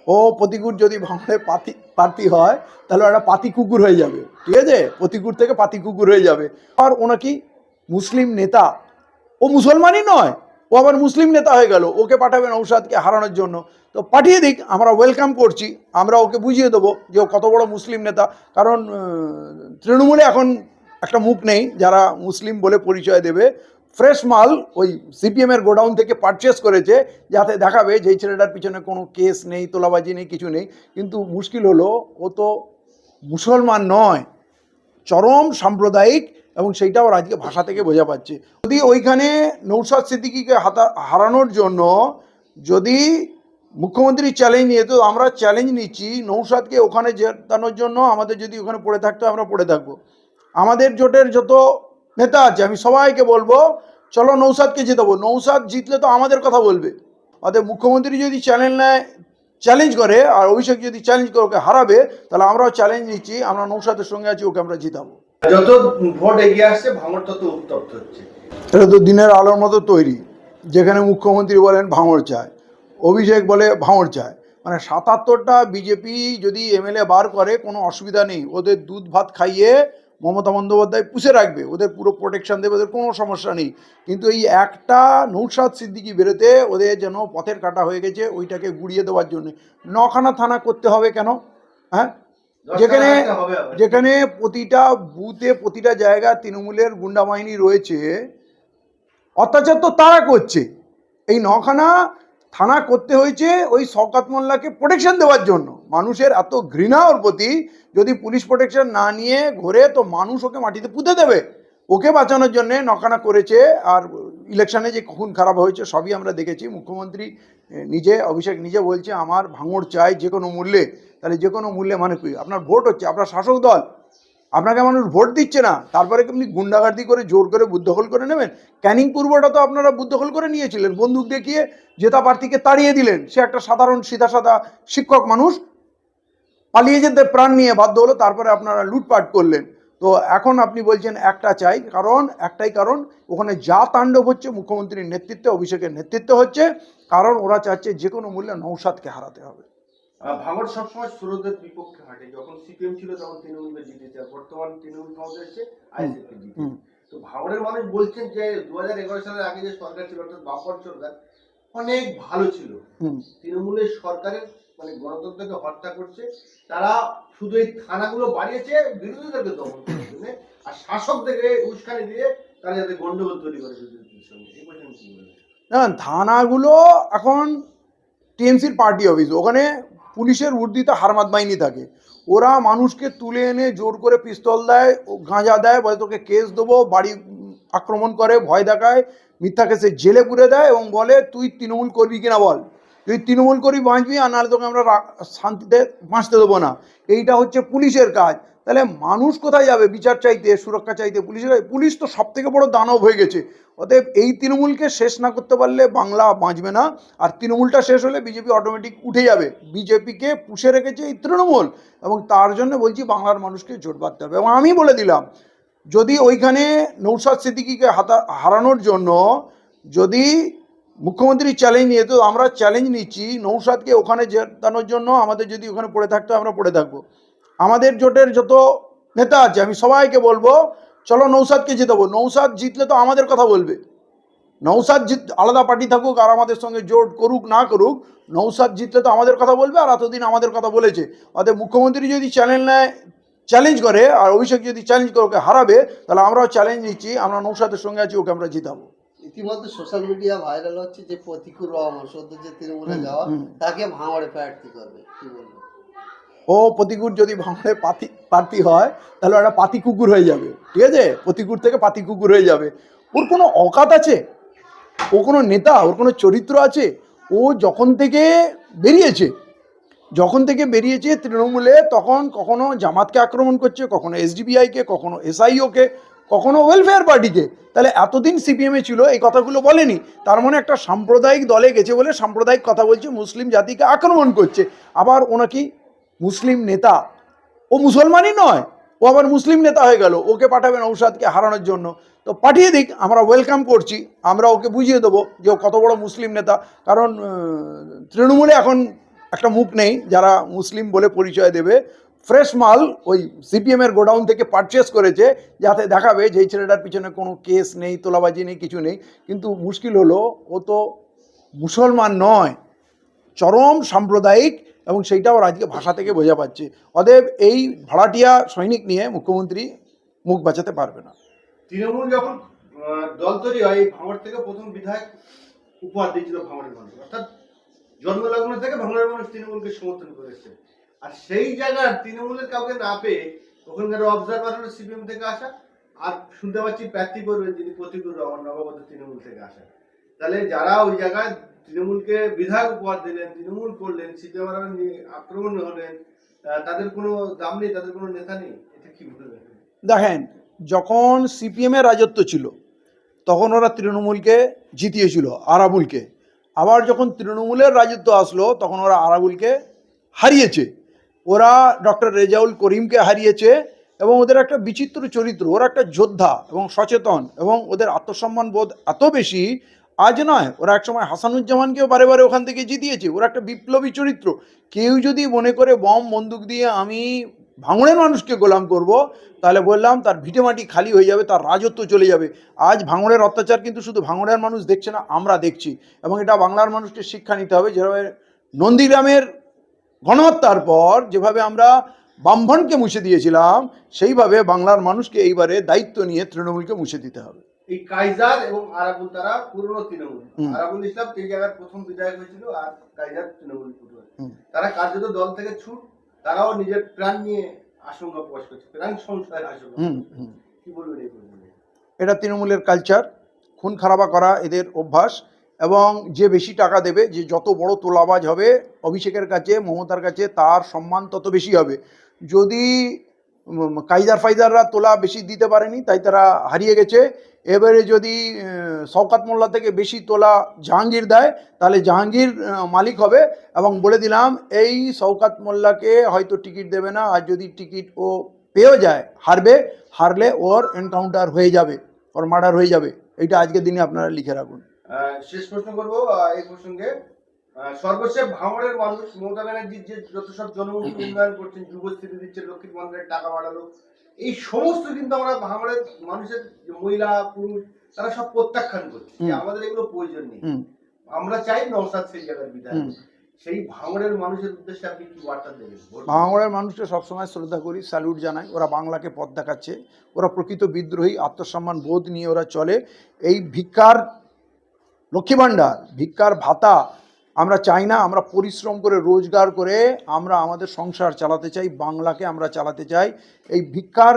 ও প্রতিকূর যদি ভাঙড়ে প্রার্থী হয় তাহলে একটা পাতি কুকুর হয়ে যাবে, ঠিক আছে? প্রতিকূর থেকে পাতি কুকুর হয়ে যাবে। আর ও নাকি মুসলিম নেতা, ও মুসলমানই নয়, ও আবার মুসলিম নেতা হয়ে গেল। ওকে পাঠাবে নৌসাদকে হারানোর জন্য, তো পাঠিয়ে দিক, আমরা ওয়েলকাম করছি। আমরা ওকে বুঝিয়ে দেবো যে ও কত বড় মুসলিম নেতা। কারণ তৃণমূলে এখন একটা মুখ নেই যারা মুসলিম বলে পরিচয় দেবে। ফ্রেশ মাল ওই সিপিএমের গোডাউন থেকে পারচেস করেছে, যাতে দেখাবে যে এই ছেলেটার পিছনে কোনো কেস নেই, তোলাবাজি নেই, কিছু নেই। কিন্তু মুশকিল হলো ও তো মুসলমান নয়, চরম সাম্প্রদায়িক, এবং সেইটাও আজকে ভাষা থেকে বোঝা পাচ্ছে। যদি ওইখানে নৌসাদ সিদ্দিকীকে হারানোর জন্য যদি মুখ্যমন্ত্রী চ্যালেঞ্জ নিয়ে, তো আমরা চ্যালেঞ্জ নিচ্ছি নৌসাদকে ওখানে জেতানোর জন্য। আমাদের যদি ওখানে পড়ে থাকতে আমরা পড়ে থাকবো। আমাদের জোটের যত নেতা আছে আমি সবাইকে বলবো, চলো নৌসাদকে জেতাবো। নৌসাদ জিতলে তো আমাদের কথা বলবে। অতএব মুখ্যমন্ত্রী যদি চ্যালেঞ্জ করে, আর অভিষেক যদি চ্যালেঞ্জ করে ওকে হারাবে, তাহলে আমরাও চ্যালেঞ্জ নিচ্ছি, আমরা নৌসাদের সঙ্গে আছি, ওকে আমরা জিতাবো। যত ভোট এগিয়ে আসছে ভাঙড় তত উত্তপ্ত হচ্ছে। এটা তো দিনের আলোর মতো তৈরি, যেখানে মুখ্যমন্ত্রী বলেন ভাঙড় চায়, অভিষেক বলে ভাঙড় চায়। মানে ৭৭টা বিজেপি যদি এমএলএ বার করে কোনো অসুবিধা নেই, ওদের দুধ ভাত খাইয়ে মমতা বন্দ্যোপাধ্যায় পুষে রাখবে, ওদের পুরো প্রোটেকশন দেবে, ওদের কোনো সমস্যা নেই। কিন্তু এই একটা নৌসাদ সিদ্দিকী বেরোতে ওদের যেন পথের কাটা হয়ে গেছে, ওইটাকে গুড়িয়ে দেওয়ার জন্য ৯খানা থানা করতে হবে কেন? হ্যাঁ, যেখানে প্রতিটা বুথে প্রতিটা জায়গা তৃণমূলের গুন্ডা বাহিনী রয়েছে, অত্যাচার তো তারা করছে। এই ৯খানা থানা করতে হয়েছে ওই শওকত মোল্লাকে প্রোটেকশন দেওয়ার জন্য। মানুষের এত ঘৃণা ওর প্রতি, যদি পুলিশ প্রোটেকশন না নিয়ে ঘোরে তো মানুষ ওকে মাটিতে পুঁতে দেবে। ওকে বাঁচানোর জন্য ৯খানা করেছে। আর ইলেকশনে যে খুন খারাপ হয়েছে সবই আমরা দেখেছি। মুখ্যমন্ত্রী নিজে, অভিষেক নিজে বলছে আমার ভাঙড় চাই যে কোনো মূল্যে। তাহলে যে কোনো মূল্যে মানে কি? আপনার ভোট হচ্ছে, আপনার শাসক দল, আপনাকে মানুষ ভোট দিচ্ছে না, তারপরে আপনি গুন্ডাগার্দি করে জোর করে বুথ দখল করে নেবেন? ক্যানিং পূর্বটা তো আপনারা বুথ দখল করে নিয়েছিলেন, বন্দুক দেখিয়ে জেতা প্রার্থীকে তাড়িয়ে দিলেন। সে একটা সাধারণ সিধা সাদা শিক্ষক মানুষ, পালিয়ে যেতে প্রাণ নিয়ে বাধ্য হলো, তারপরে আপনারা লুটপাট করলেন। তো এখন আপনি বলছেন একটা চাই, কারণ একটাই কারণ, ওখানে যা তাণ্ডব হচ্ছে মুখ্যমন্ত্রীর নেতৃত্বে, অভিষেকের নেতৃত্বে হচ্ছে। কারণ ওরা চাচ্ছে যে কোনো মূল্যে নৌসাদকে হারাতে হবে। ভাঙড় সবসময় সুরদের বিপক্ষে হাঁটে। যখন সিপিএম ছিল তখন তৃণমূলকে জিতেছে, বর্তমান তৃণমূল ক্ষমতা এসেছে, আইএসএফকে জিতেছে। তো ভাঙড়ের মানুষ বলছেন যে 2011 সালের আগে যে সরকার ছিল, অর্থাৎ বাপর সরকার, অনেক ভালো ছিল। তৃণমূলের সরকারের মানে গণতন্ত্রকে হত্যা করছে। তারা শুধু এই থানাগুলো বাড়িয়েছে বিরোধীদেরকে দমন করার জন্য, আর শাসকদেরকে উস্কানি দিয়ে তারা যাতে গন্ডগোল তৈরি করে বিরোধীদের সঙ্গে। এই পর্যন্ত কি বলবেন? না, থানাগুলো এখন টিএমসির পার্টি অফিস, ওখানে পুলিশের উর্দিতে হারমাত বাহিনী থাকে। ওরা মানুষকে তুলে এনে জোর করে পিস্তল দেয়, গাঁজা দেয়, বলে তোকে কেস দেবো, বাড়ি আক্রমণ করে, ভয় দেখায়, মিথ্যা কেসে জেলে পুরে দেয়, এবং বলে তুই তৃণমূল করবি কিনা বল, তুই তৃণমূল করবি বাঁচবি, আর নাহলে তোকে আমরা শান্তিতে বাঁচতে দেবো না। এইটা হচ্ছে পুলিশের কাজ। তাহলে মানুষ কোথায় যাবে বিচার চাইতে, সুরক্ষা চাইতে? পুলিশ তো সব থেকে বড় দানব হয়ে গেছে। অতএব এই তৃণমূলকে শেষ না করতে পারলে বাংলা বাঁচবে না। আর তৃণমূলটা শেষ হলে বিজেপি অটোমেটিক উঠে যাবে। বিজেপিকে পুষে রেখেছে এই তৃণমূল, এবং তার জন্য বলছি বাংলার মানুষকে জোট বাঁধতে হবে। এবং আমি বলে দিলাম, যদি ওইখানে নৌসাদ সিদ্দিকীকে হারানোর জন্য যদি মুখ্যমন্ত্রী চ্যালেঞ্জ নিয়ে, তো আমরা চ্যালেঞ্জ নিচ্ছি নৌসাদকে ওখানে জেতানোর জন্য। আমাদের যদি ওখানে পড়ে থাকতে আমরা পড়ে থাকবো। আমাদের জোটের যত নেতা আছে আমি সবাইকে বলবো, চলো নৌসাদকে জেতাবো। নৌসাদ জিতলে তো আমাদের কথা বলবে। নৌসাদ আলাদা পার্টি থাকুক আর আমাদের সঙ্গে জোট করুক না করুক, নৌসাদ জিতলে তো আমাদের কথা বলবে, আর এতদিন আমাদের কথা বলেছে। অতএব মুখ্যমন্ত্রী যদি চ্যালেঞ্জ করে, আর অভিষেক যদি চ্যালেঞ্জ করে ওকে হারাবে, তাহলে আমরাও চ্যালেঞ্জ নিচ্ছি, আমরা নৌসাদের সঙ্গে আছি, ওকে আমরা জিতাবো। ইতিমধ্যে সোশ্যাল মিডিয়া ভাইরাল হচ্ছে যে প্রতিকূল রহমান সদ্য যে তৃণমূলে যাওয়া, তাকে ভাঙড়ে প্রার্থী করবে, কি বলবো? ও প্রতিকূর যদি ভাঙড়ে প্রার্থী হয় তাহলে একটা পাতি কুকুর হয়ে যাবে, ঠিক আছে? প্রতিকূর থেকে পাতি কুকুর হয়ে যাবে। ওর কোনো অকাত আছে? ও কোনো নেতা? ওর কোনো চরিত্র আছে? ও যখন থেকে বেরিয়েছে তৃণমূলে, তখন কখনো জামাতকে আক্রমণ করছে, কখনো এসডিপিআইকে, কখনো এসআইওকে, কখনো ওয়েলফেয়ার পার্টিকে। তাহলে এতদিন সিপিএমে ছিল, এই কথাগুলো বলেনি। তার মানে একটা সাম্প্রদায়িক দলে গেছে বলে সাম্প্রদায়িক কথা বলছে, মুসলিম জাতিকে আক্রমণ করছে। আবার ও নাকি মুসলিম নেতা, ও মুসলমানই নয়, ও আবার মুসলিম নেতা হয়ে গেল। ওকে পাঠাবে নৌসাদকে হারানোর জন্য, তো পাঠিয়ে দিক, আমরা ওয়েলকাম করছি। আমরা ওকে বুঝিয়ে দেবো যে ও কত বড় মুসলিম নেতা। কারণ তৃণমূলে এখন একটা মুখ নেই যারা মুসলিম বলে পরিচয় দেবে, ফ্রেশ মাল ওই সিপিএমের গোডাউন থেকে পারচেস করেছে যাতে দেখাবে যে এই ছেলেটার পিছনে কোনো কেস নেই, তোলাবাজি নেই, কিছু নেই। কিন্তু মুশকিল হলো ও তো মুসলমান নয়, চরম সাম্প্রদায়িক, এবং সেইটাও আজকে ভাষা থেকে বোঝা পাচ্ছে। অতএব এই ভাড়াটিয়া সৈনিক নিয়ে মুখ্যমন্ত্রী মুখ বাঁচাতে পারবে না। তৃণমূল যখন দল তৈরি হয়, এই ভাঙড় থেকে প্রথম বিধায়ক উপহার দিয়েছিল ভাঙড়ের মানুষ, অর্থাৎ জন্মলগ্ন থেকে ভাঙড়ের মানুষ তৃণমূলকে সমর্থন করেছে। আর সেই জায়গায় তৃণমূলের কাউকে না পেয়ে ওখানকার অবজারভার হলো সিপিএম থেকে আসা, আর শুনতে পাচ্ছি প্রার্থী করবেন যিনি প্রতিকুর রহমান, নবাগত তৃণমূল থেকে আসা। তাহলে যারা ওই জায়গায় তৃণমূলকে বিধায়ক উপহার দিলেন, তৃণমূল করলেন, সিপিএম আক্রমণ হলেন, তাদের কোনো দাম নেই, তাদের কোনো নেতা নেই, এটা কি বলবেন? দেখেন, যখন সিপিএমের রাজত্ব ছিল তখন ওরা তৃণমূলকে জিতিয়েছিল, আরাবুলকে। আবার যখন তৃণমূলের রাজত্ব আসলো তখন ওরা আরাবুলকে হারিয়েছে। ওরা ডক্টর রেজাউল করিমকে হারিয়েছে, এবং ওদের একটা বিচিত্র চরিত্র, ওরা একটা যোদ্ধা এবং সচেতন, এবং ওদের আত্মসম্মান বোধ এত বেশি, আজ নয়, ওরা একসময় হাসানুজ্জামানকেও বারে বারে ওখান থেকে জিতিয়েছে। ওরা একটা বিপ্লবী চরিত্র। কেউ যদি মনে করে বম বন্দুক দিয়ে আমি ভাঙড়ের মানুষকে গোলাম করব, তাহলে বললাম তার ভিটেমাটি খালি হয়ে যাবে, তার রাজত্ব চলে যাবে। আজ ভাঙড়ের অত্যাচার কিন্তু শুধু ভাঙড়ের মানুষ দেখছে না, আমরা দেখছি, এবং এটা বাংলার মানুষকে শিক্ষা নিতে হবে। যেভাবে নন্দীগ্রামের গণহত্যার পর যেভাবে আমরা বামফ্রন্টকে মুছে দিয়েছিলাম, সেইভাবে বাংলার মানুষকে এইবারে দায়িত্ব নিয়ে তৃণমূলকে মুছে দিতে হবে। এই কাইজার এবং আরাবুল তারা পুরনো তৃণমূল। আরাবুল ইসলাম এই জায়গার প্রথম বিধায়ক হয়েছিল, আর কাইজার তৃণমূল পটুয়া। তারা কার্যত দল থেকে ছুট, তারাও নিজের প্রাণ নিয়ে আশঙ্কা প্রকাশ করছে, প্রাণ সংশয়ের আশঙ্কা। কি বলবেন এই প্রসঙ্গে? এটা তৃণমূলের কালচার, খুন খারাপা করা এদের অভ্যাস, এবং যে বেশি টাকা দেবে, যে যত বড় তোলাবাজ হবে অভিষেকের কাছে, মমতার কাছে, তার সম্মান তত বেশি হবে। যদি কাইজার ফাইজাররা তোলা বেশি দিতে পারেনি তাই তারা হারিয়ে গেছে, এবারে যদি শওকত মোল্লা থেকে বেশি তোলা জাহাঙ্গীর দেয় তাহলে জাহাঙ্গীর মালিক হবে। এবং বলে দিলাম, এই শওকত মোল্লাকে হয়তো টিকিট দেবে না, আর যদি টিকিট ও পেয়েও যায়, হারলে ওর এনকাউন্টার হয়ে যাবে, ওর মার্ডার হয়ে যাবে। এইটা আজকের দিনে আপনারা লিখে রাখুন। শেষ প্রশ্ন করবো এই প্রসঙ্গে। সর্বশেষ ভাঙড়ের মানুষ মমতা ব্যানার্জির যে যত সব জনমুখী উন্নয়ন করছেন, যুবশ্রী দিচ্ছে, লক্ষ্মীর ভান্ডারের টাকা বাড়ালো, এই সমস্ত কিন্তু আমরা ভাঙড়ের মানুষের মহিলা পুরুষ তারা সব প্রত্যাখ্যান করছে, আমাদের এগুলো প্রয়োজন নেই, আমরা চাই নওশাদ সেই জায়গার বিধায়ক। সেই ভাঙড়ের মানুষের উদ্দেশ্যে আপনি কি বার্তা দেবেন? ভাঙড়ের মানুষকে সবসময় শ্রদ্ধা করি, স্যালুট জানাই। ওরা বাংলাকে পথ দেখাচ্ছে, ওরা প্রকৃত বিদ্রোহী, আত্মসম্মান বোধ নিয়ে ওরা চলে। এই ভিক্ষার লক্ষ্মী ভাণ্ডার, ভিক্ষার ভাতা আমরা চাই না। আমরা পরিশ্রম করে রোজগার করে আমরা আমাদের সংসার চালাতে চাই, বাংলাকে আমরা চালাতে চাই। এই ভিক্ষার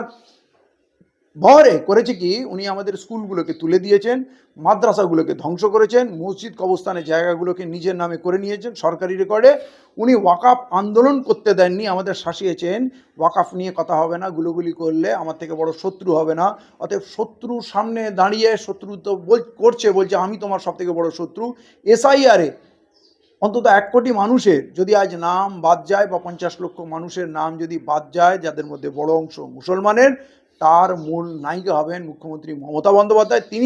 বহরে করেছে কি, উনি আমাদের স্কুলগুলোকে তুলে দিয়েছেন, মাদ্রাসাগুলোকে ধ্বংস করেছেন, মসজিদ কবরস্থানের জায়গাগুলোকে নিজের নামে করে নিয়েছেন সরকারি রেকর্ডে। উনি ওয়াকাফ আন্দোলন করতে দেননি, আমাদের শাসিয়েছেন। ওয়াকাফ নিয়ে কথা হবে না, গুলোগুলি করলে আমার থেকে বড় শত্রু হবে না। অতএব শত্রুর সামনে দাঁড়িয়ে শত্রু তো বলছে আমি তোমার সব থেকে বড় শত্রু। এসআইআরে অন্তত 1 কোটি মানুষের যদি আজ নাম বাদ যায়, বা 50 লক্ষ মানুষের নাম যদি বাদ যায়, যাদের মধ্যে বড় অংশ মুসলমানের, তার মূল নায়িকা হবেন মুখ্যমন্ত্রী মমতা বন্দ্যোপাধ্যায়। তিনি